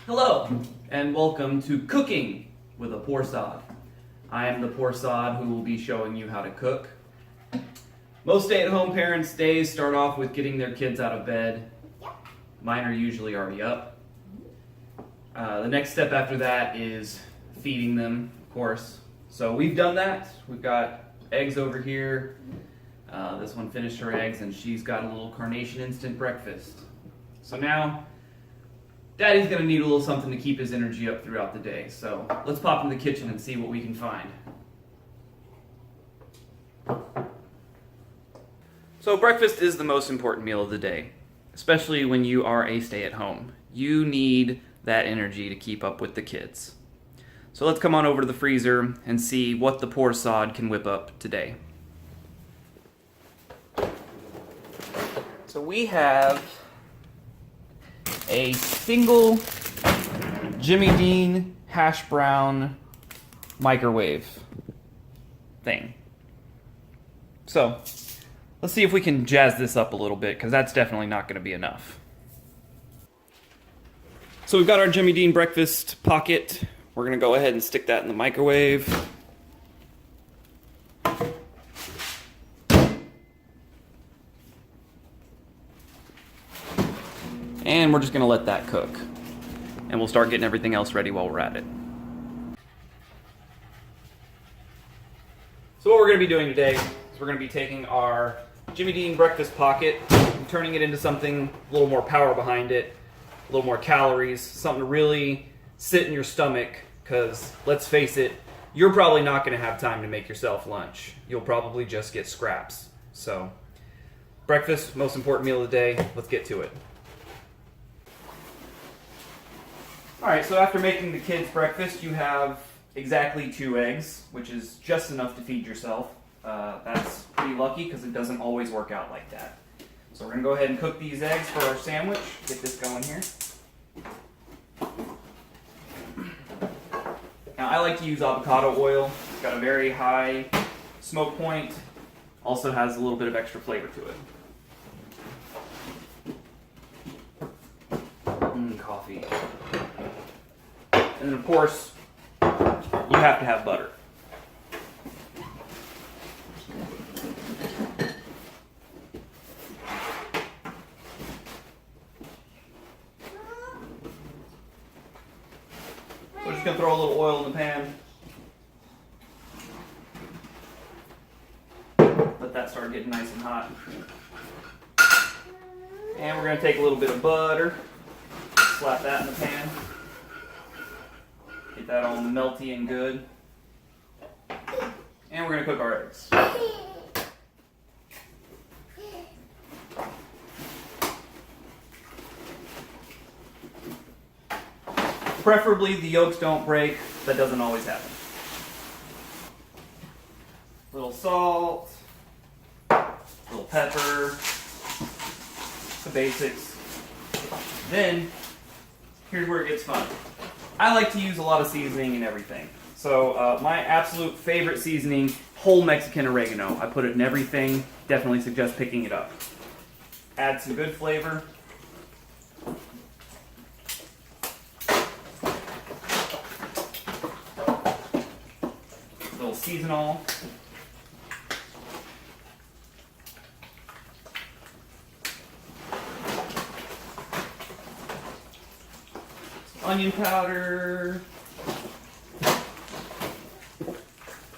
Hello, and welcome to Cooking with a Poor SAHD. I am the Poor SAHD who will be showing you how to cook. Most stay-at-home parents' days start off with getting their kids out of bed. Mine are usually already up. The next step after that is feeding them, of course. So we've done that. We've got eggs over here. This one finished her eggs and she's got a little carnation instant breakfast. So now, Daddy's gonna need a little something to keep his energy up throughout the day. So let's pop in the kitchen and see what we can find. So breakfast is the most important meal of the day, especially when you are a stay-at-home. You need that energy to keep up with the kids. So let's come on over to the freezer and see what the Poor SAHD can whip up today. So we have a single Jimmy Dean hash brown microwave thing. So let's see if we can jazz this up a little bit, because that's definitely not going to be enough. So we've got our Jimmy Dean breakfast pocket. We're going to go ahead and stick that in the microwave. And we're just going to let that cook. And we'll start getting everything else ready while we're at it. So what we're going to be doing today is we're going to be taking our Jimmy Dean breakfast pocket and turning it into something a little more power behind it, a little more calories, something to really sit in your stomach, because let's face it, you're probably not going to have time to make yourself lunch. You'll probably just get scraps. So breakfast, most important meal of the day. Let's get to it. Alright, so after making the kids' breakfast, you have exactly 2 eggs, which is just enough to feed yourself. That's pretty lucky because it doesn't always work out like that. So we're going to go ahead and cook these eggs for our sandwich. Get this going here. Now I like to use avocado oil. It's got a very high smoke point. Also has a little bit of extra flavor to it. Coffee. And then of course, you have to have butter. We're just going to throw a little oil in the pan. Let that start getting nice and hot. And we're going to take a little bit of butter, slap that in the pan. Get that all melty and good. And we're going to cook our eggs. Preferably the yolks don't break. That doesn't always happen. Little salt, little pepper, the basics. Then, here's where it gets fun. I like to use a lot of seasoning and everything. So my absolute favorite seasoning, whole Mexican oregano. I put it in everything. Definitely suggest picking it up. Add some good flavor. A little seasonal. Onion powder,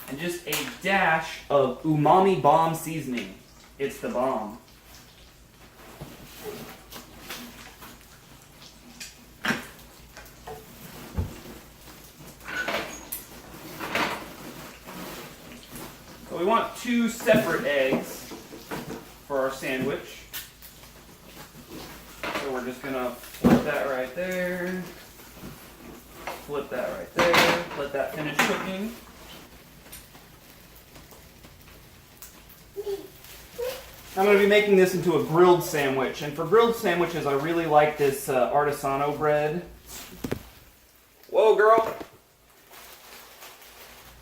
and just a dash of umami bomb seasoning. It's the bomb. So we want 2 separate eggs for our sandwich. So we're just gonna flip that right there. Flip that right there. Let that finish cooking. I'm going to be making this into a grilled sandwich. And for grilled sandwiches, I really like this artisanal bread. Whoa, girl.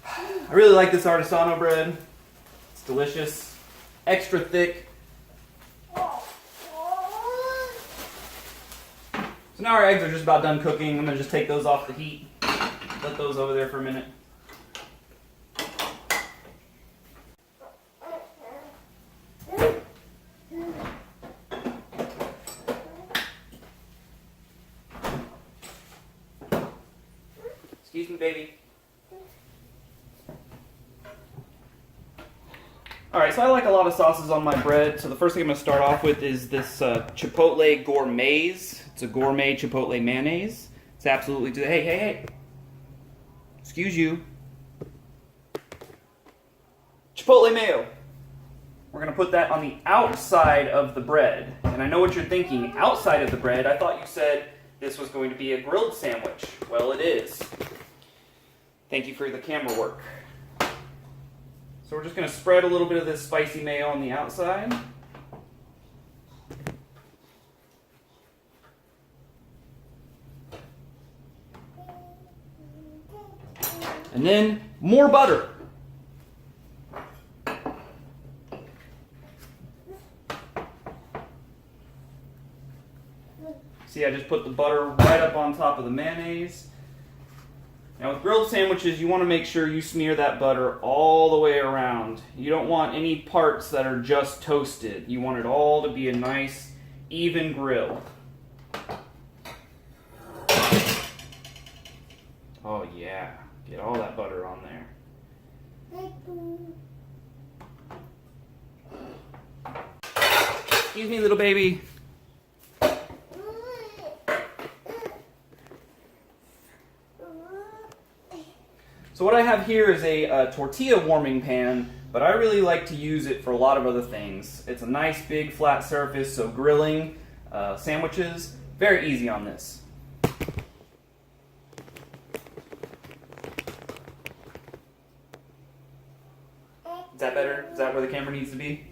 I really like this artisanal bread. It's delicious. Extra thick. So So now our eggs are just about done cooking. I'm going to just take those off the heat. Let those over there for a minute. Excuse me, baby. Alright, so I like a lot of sauces on my bread. So the first thing I'm going to start off with is this Chipotle Gourmets. It's a gourmet Chipotle mayonnaise. It's absolutely... Hey. Excuse you. Chipotle mayo. We're going to put that on the outside of the bread. And I know what you're thinking. Outside of the bread, I thought you said this was going to be a grilled sandwich. Well, it is. Thank you for the camera work. So we're just going to spread a little bit of this spicy mayo on the outside. And then more butter. See, I just put the butter right up on top of the mayonnaise. Now with grilled sandwiches, you want to make sure you smear that butter all the way around. You don't want any parts that are just toasted. You want it all to be a nice, even grill. Oh yeah, get all that butter on there. Excuse me, little baby. So what I have here is a tortilla warming pan, but I really like to use it for a lot of other things. It's a nice big flat surface, so grilling sandwiches, very easy on this. Is that better? Is that where the camera needs to be?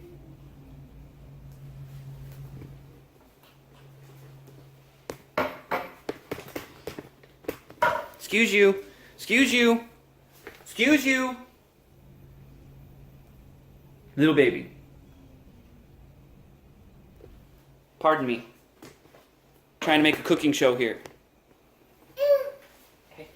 Excuse you. Excuse you. Excuse you. Little baby. Pardon me. Trying to make a cooking show here. Hey.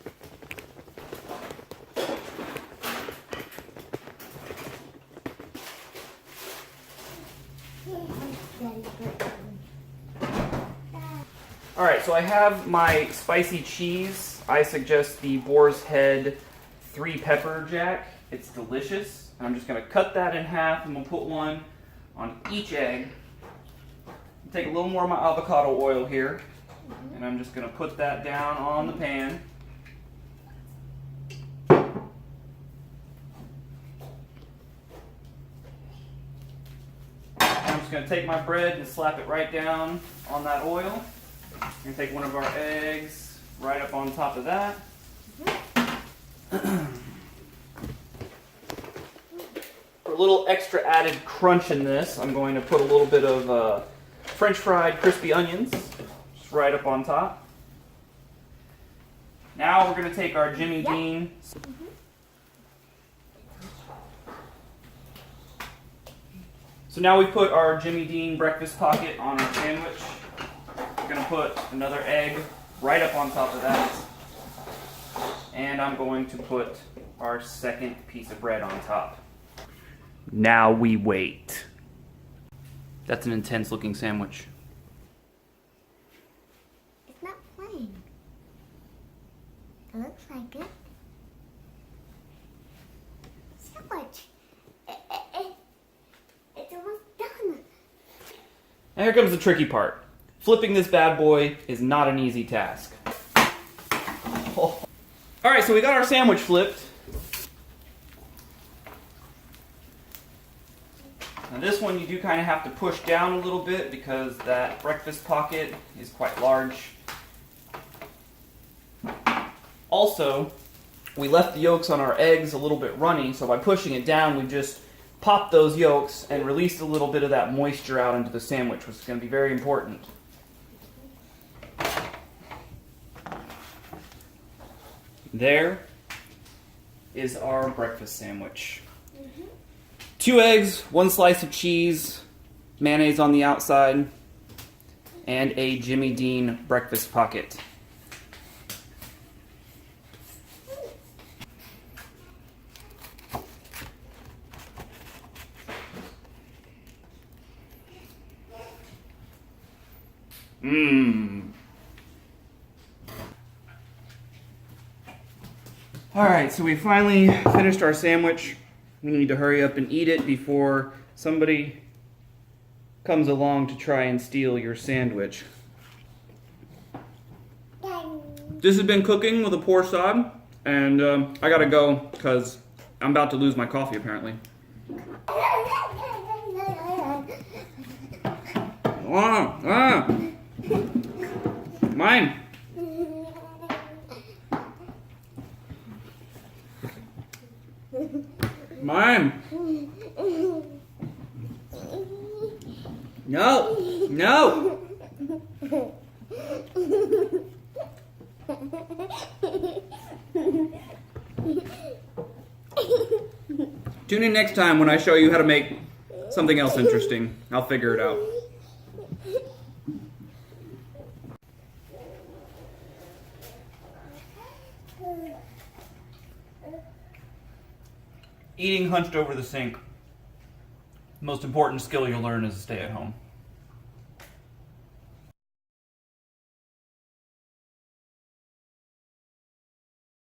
Alright, so I have my spicy cheese. I suggest the Boar's Head 3 pepper jack. It's delicious. And I'm just going to cut that in half and we'll put one on each egg. Take a little more of my avocado oil here. And I'm just going to put that down on the pan. I'm just going to take my bread and slap it right down on that oil. I'm going to take one of our eggs right up on top of that. For a little extra added crunch in this, I'm going to put a little bit of French fried crispy onions just right up on top. Now we're going to take our Jimmy Dean. So now we put our Jimmy Dean breakfast pocket on our sandwich. We're going to put another egg right up on top of that. And I'm going to put our second piece of bread on top. Now we wait. That's an intense looking sandwich. It's not plain. It looks like it. Sandwich. It's almost done. Now here comes the tricky part. Flipping this bad boy is not an easy task. Oh. Alright, so we got our sandwich flipped. Now this one you do kind of have to push down a little bit because that breakfast pocket is quite large. Also, we left the yolks on our eggs a little bit runny, so by pushing it down we just popped those yolks and released a little bit of that moisture out into the sandwich, which is going to be very important. There is our breakfast sandwich. 2 eggs, 1 slice of cheese, mayonnaise on the outside. and a Jimmy Dean breakfast pocket. Mmm. Alright, so we finally finished our sandwich. We need to hurry up and eat it before somebody comes along to try and steal your sandwich. This has been Cooking with a Poor SAHD, and I gotta go because I'm about to lose my coffee apparently. Mine. Mine. No. No. Tune in next time when I show you how to make something else interesting. I'll figure it out. Eating hunched over the sink. Most important skill you'll learn as a stay-at-home.